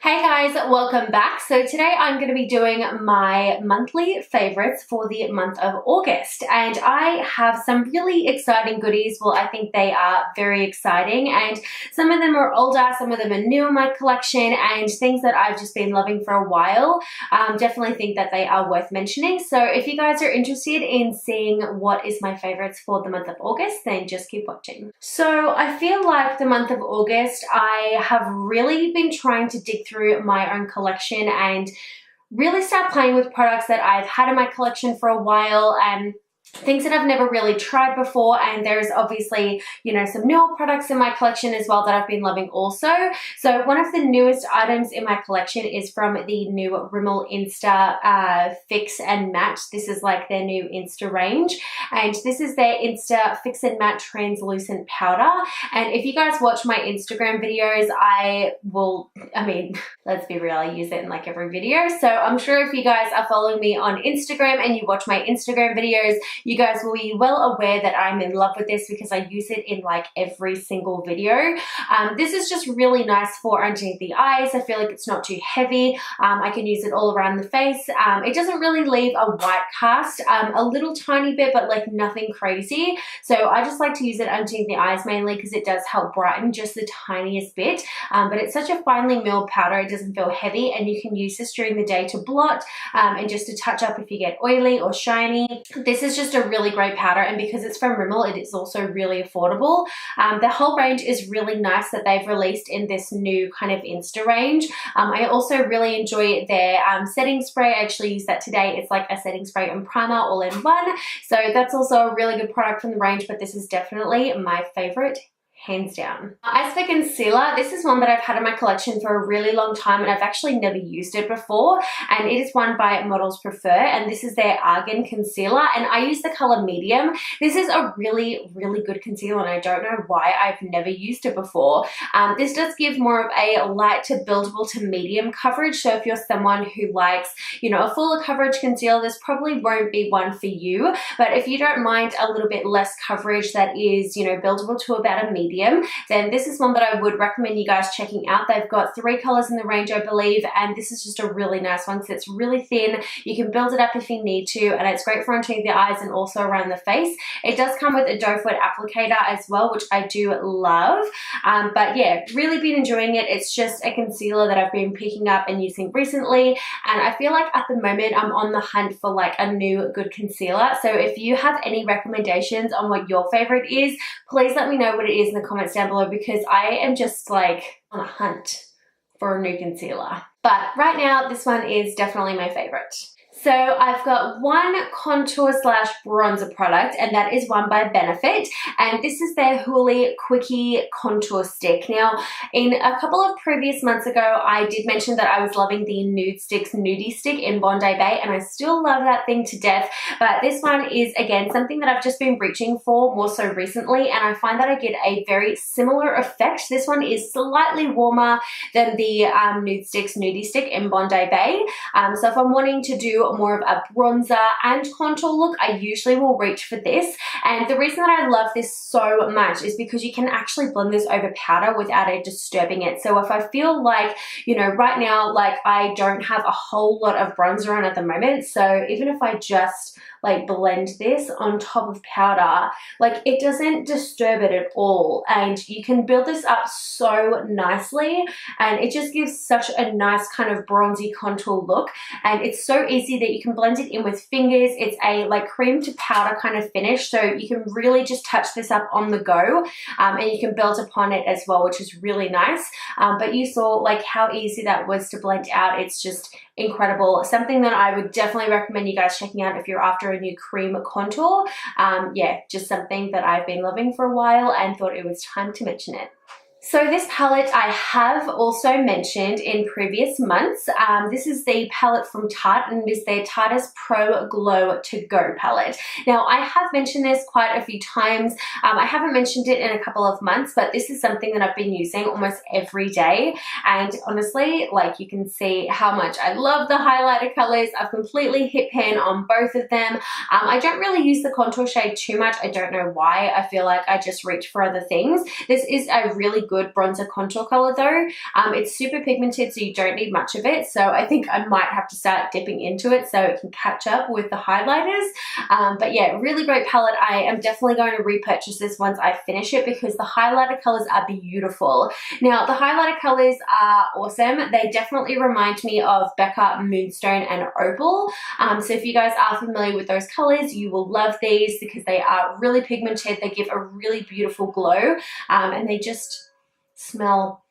Hey guys, welcome back. So today I'm going to be doing my monthly favorites for the month of August, and I have some really exciting goodies. Well, I think they are very exciting, and some of them are older, some of them are new in my collection, and things that I've just been loving for a while. Definitely think that they are worth mentioning. So if you guys are interested in seeing what is my favorites for the month of August, then just keep watching. So I feel like the month of August, I have really been trying to dig through my own collection and really start playing with products that I've had in my collection for a while and things that I've never really tried before. And there's obviously, you know, some newer products in my collection as well that I've been loving also. So one of the newest items in my collection is from the new RIMMEL Insta Fix and Matte. This is like their new Insta range, and this is their Insta Fix and Matte Translucent Powder. And if you guys watch my Instagram videos, let's be real, I use it in like every video. So I'm sure if you guys are following me on Instagram and you watch my Instagram videos, you guys will be well aware that I'm in love with this because I use it in like every single video. This is just really nice for underneath the eyes. I feel like it's not too heavy. I can use it all around the face. It doesn't really leave a white cast, a little tiny bit, but like nothing crazy. So I just like to use it underneath the eyes mainly because it does help brighten just the tiniest bit. But it's such a finely milled powder. It doesn't feel heavy, and you can use this during the day to blot and just to touch up if you get oily or shiny. This is just a really great powder, and because it's from Rimmel, it is also really affordable. The whole range is really nice that they've released in this new kind of Insta range. I also really enjoy their setting spray. I actually use that today. It's like a setting spray and primer all in one. So that's also a really good product from the range, but this is definitely my favorite, hands down. As for concealer, this is one that I've had in my collection for a really long time, and I've actually never used it before, and it is one by Models Prefer, and this is their Argan concealer, and I use the color medium. This is a really good concealer, and I don't know why I've never used it before. This does give more of a light to buildable to medium coverage, so if you're someone who likes, you know, a fuller coverage concealer, this probably won't be one for you. But if you don't mind a little bit less coverage that is, you know, buildable to about a medium, then this is one that I would recommend you guys checking out. They've got 3 colors in the range, I believe, and this is just a really nice one. So it's really thin. You can build it up if you need to, and it's great for underneath the eyes and also around the face. It does come with a doe foot applicator as well, which I do love. But yeah, really been enjoying it. It's just a concealer that I've been picking up and using recently, and I feel like at the moment I'm on the hunt for like a new good concealer. So if you have any recommendations on what your favorite is, please let me know what it is in the comments down below, because I am just like on a hunt for a new concealer. But right now, this one is definitely my favorite. So I've got one contour slash bronzer product, and that is one by Benefit, and this is their HOOLA Quickie Contour Stick. Now, in a couple of previous months ago, I did mention that I was loving the Nude Sticks Nudie Stick in Bondi Bay, and I still love that thing to death, but this one is, again, something that I've just been reaching for more so recently, and I find that I get a very similar effect. This one is slightly warmer than the Nude Sticks Nudie Stick in Bondi Bay, so if I'm wanting to do more of a bronzer and contour look, I usually will reach for this. And the reason that I love this so much is because you can actually blend this over powder without it disturbing it. So if I feel like, you know, right now, like I don't have a whole lot of bronzer on at the moment, so even if I just like blend this on top of powder, like it doesn't disturb it at all, and you can build this up so nicely, and it just gives such a nice kind of bronzy contour look, and it's so easy that you can blend it in with fingers. It's a like cream to powder kind of finish, so you can really just touch this up on the go, and you can build upon it as well, which is really nice. But you saw like how easy that was to blend out. It's just incredible. Something that I would definitely recommend you guys checking out if you're after a new cream contour. Yeah, just something that I've been loving for a while and thought it was time to mention it. So this palette I have also mentioned in previous months. This is the palette from Tarte, and it is their Tarte's Pro Glow To Go palette. Now I have mentioned this quite a few times. I haven't mentioned it in a couple of months, but this is something that I've been using almost every day. And honestly, like you can see how much I love the highlighter colors. I've completely hit pan on both of them. I don't really use the contour shade too much. I don't know why. I feel like I just reach for other things. This is a really good bronzer contour color though. It's super pigmented, so you don't need much of it. So I think I might have to start dipping into it so it can catch up with the highlighters. But yeah, really great palette. I am definitely going to repurchase this once I finish it because the highlighter colors are beautiful. Now, the highlighter colors are awesome. They definitely remind me of Becca, Moonstone, and Opal. So if you guys are familiar with those colors, you will love these because they are really pigmented. They give a really beautiful glow, and they just smell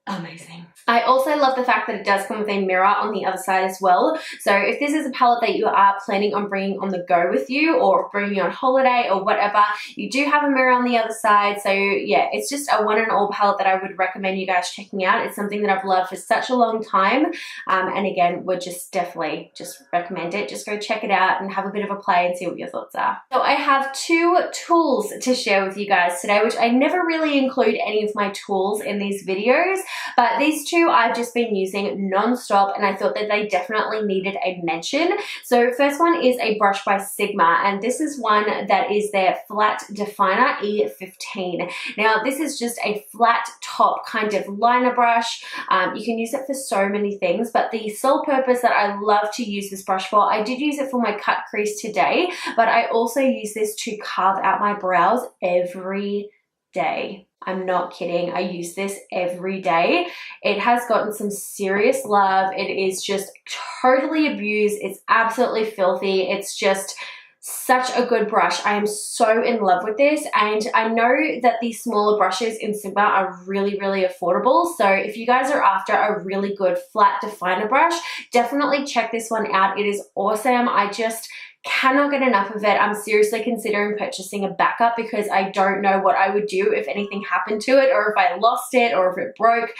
amazing. I also love the fact that it does come with a mirror on the other side as well. So if this is a palette that you are planning on bringing on the go with you or bringing on holiday or whatever, you do have a mirror on the other side. So yeah, it's just a one and all palette that I would recommend you guys checking out. It's something that I've loved for such a long time. And again, would just definitely just recommend it. Just go check it out and have a bit of a play and see what your thoughts are. So I have 2 tools to share with you guys today, which I never really include any of my tools in these videos, but these 2 I've just been using non-stop and I thought that they definitely needed a mention. So first one is a brush by Sigma, and this is one that is their Flat Definer E15. Now this is just a flat top kind of liner brush. You can use it for so many things, but the sole purpose that I love to use this brush for, I did use it for my cut crease today, but I also use this to carve out my brows every day. I'm not kidding. I use this every day. It has gotten some serious love. It is just totally abused. It's absolutely filthy. It's just such a good brush. I am so in love with this, and I know that these smaller brushes in Sigma are really, really affordable. So if you guys are after a really good flat definer brush, definitely check this one out. It is awesome. I just cannot get enough of it. I'm seriously considering purchasing a backup because I don't know what I would do if anything happened to it, or if I lost it, or if it broke.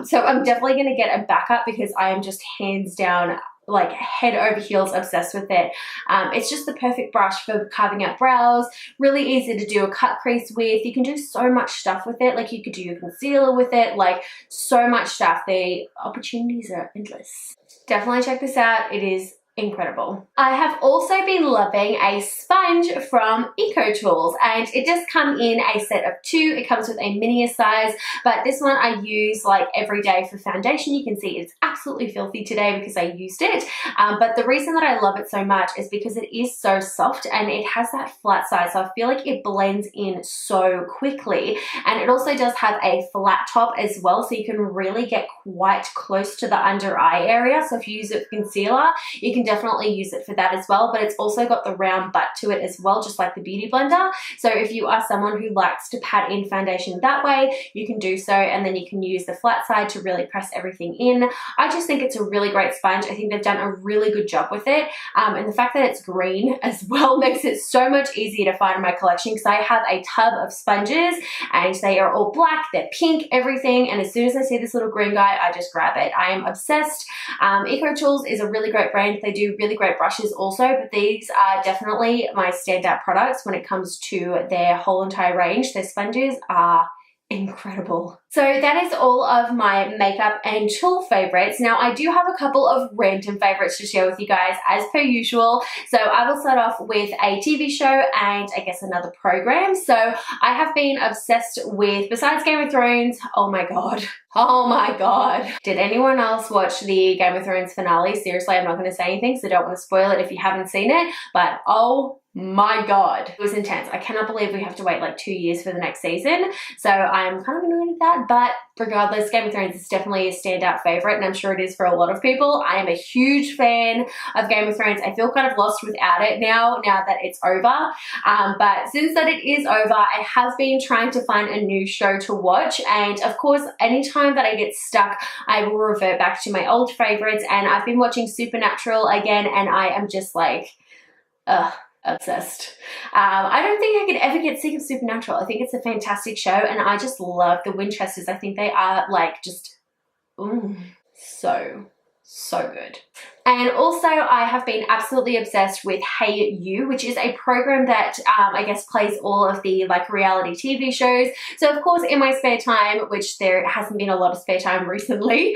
So I'm definitely going to get a backup because I am just hands down like head over heels obsessed with it. It's just the perfect brush for carving out brows, really easy to do a cut crease with. You can do so much stuff with it. Like you could do your concealer with it, like so much stuff. The opportunities are endless. Definitely check this out. It is incredible. I have also been loving a sponge from Eco Tools, and it does come in a set of 2. It comes with a mini size, but this one I use like every day for foundation. You can see it's absolutely filthy today because I used it, but the reason that I love it so much is because it is so soft and it has that flat side, so I feel like it blends in so quickly, and it also does have a flat top as well, so you can really get quite close to the under eye area. So if you use it for concealer, you can definitely use it for that as well, but it's also got the round butt to it as well, just like the Beauty Blender. So if you are someone who likes to pat in foundation that way, you can do so, and then you can use the flat side to really press everything in. I just think it's a really great sponge. I think they've done a really good job with it, and the fact that it's green as well makes it so much easier to find in my collection because I have a tub of sponges and they are all black, they're pink, everything, and as soon as I see this little green guy, I just grab it. I am obsessed. Eco Tools is a really great brand. They do really great brushes also, but these are definitely my standout products when it comes to their whole entire range. Their sponges are incredible. So that is all of my makeup and tool favorites. Now I do have a couple of random favorites to share with you guys as per usual. So I will start off with a TV show and I guess another program. So I have been obsessed with, besides Game of Thrones, oh my god. Oh my god. Did anyone else watch the Game of Thrones finale? Seriously, I'm not going to say anything, so don't want to spoil it if you haven't seen it, but oh my god, it was intense. I cannot believe we have to wait like 2 years for the next season, so I'm kind of annoyed at that, but regardless, Game of Thrones is definitely a standout favorite, and I'm sure it is for a lot of people. I am a huge fan of Game of Thrones. I feel kind of lost without it now that it's over, but since that it is over, I have been trying to find a new show to watch, and of course, anytime that I get stuck, I will revert back to my old favorites, and I've been watching Supernatural again, and I am just like, obsessed. I don't think I could ever get sick of Supernatural. I think it's a fantastic show, and I just love the Winchesters. I think they are like just, so so good. And also I have been absolutely obsessed with HAYU, which is a program that I guess plays all of the like reality TV shows. So of course in my spare time, which there hasn't been a lot of spare time recently,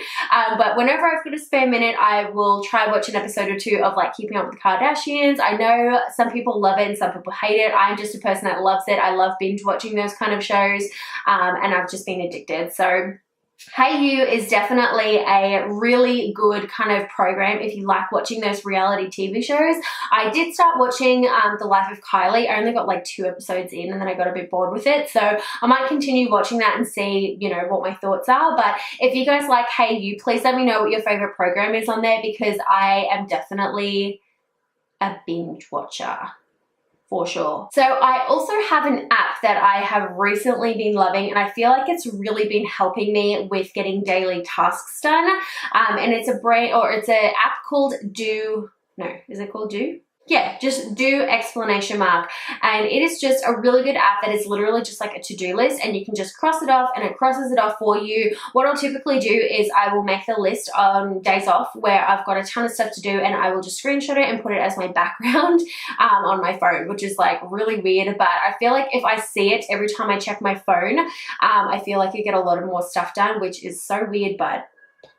but whenever I've got a spare minute, I will try watch an episode or two of like Keeping Up with the Kardashians. I know some people love it and some people hate it. I'm just a person that loves it. I love binge watching those kind of shows, and I've just been addicted. So HAYU is definitely a really good kind of program if you like watching those reality TV shows. I did start watching The Life of Kylie. I only got like 2 episodes in and then I got a bit bored with it. So I might continue watching that and see, you know, what my thoughts are. But if you guys like HAYU, please let me know what your favorite program is on there, because I am definitely a binge watcher. For sure. So I also have an app that I have recently been loving, and I feel like it's really been helping me with getting daily tasks done. And it's an app called is it called Do? Yeah, just Do ! And it is just a really good app that is literally just like a to-do list, and you can just cross it off and it crosses it off for you. What I'll typically do is I will make the list on days off where I've got a ton of stuff to do, and I will just screenshot it and put it as my background on my phone, which is like really weird. But I feel like if I see it every time I check my phone, I feel like I get a lot of more stuff done, which is so weird, but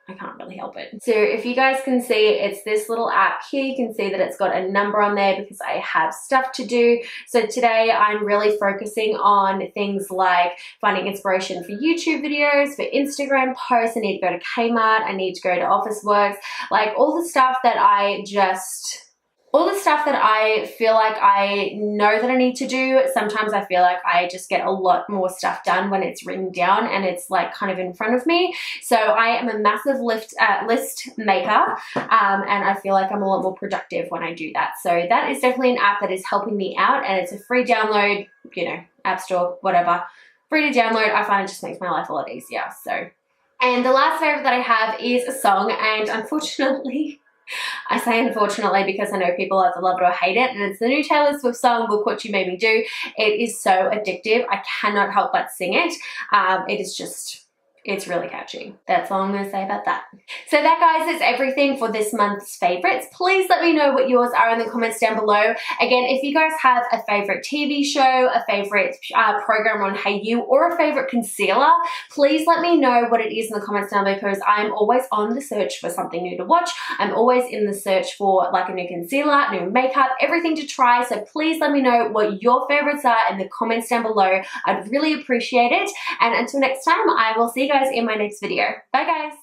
I can't really help it. So if you guys can see, it's this little app here. You can see that it's got a number on there because I have stuff to do. So today I'm really focusing on things like finding inspiration for YouTube videos, for Instagram posts. I need to go to Kmart. I need to go to Officeworks. Like all the stuff that I feel like I know that I need to do. Sometimes I feel like I just get a lot more stuff done when it's written down and it's like kind of in front of me. So I am a massive list maker, and I feel like I'm a lot more productive when I do that. So that is definitely an app that is helping me out, and it's a free download, you know, App Store, whatever. Free to download. I find it just makes my life a lot easier. So, and the last favorite that I have is a song, and unfortunately, I say unfortunately because I know people either love it or hate it, and it's the new Taylor Swift song, Look What You Made Me Do. It is so addictive. I cannot help but sing it. It's really catchy. That's all I'm going to say about that. So that, guys, is everything for this month's favorites. Please let me know what yours are in the comments down below. Again, if you guys have a favorite TV show, a favorite program on HAYU, or a favorite concealer, please let me know what it is in the comments down below, because I'm always on the search for something new to watch. I'm always in the search for like a new concealer, new makeup, everything to try. So please let me know what your favorites are in the comments down below. I'd really appreciate it. And until next time, I will see you guys in my next video. Bye, guys.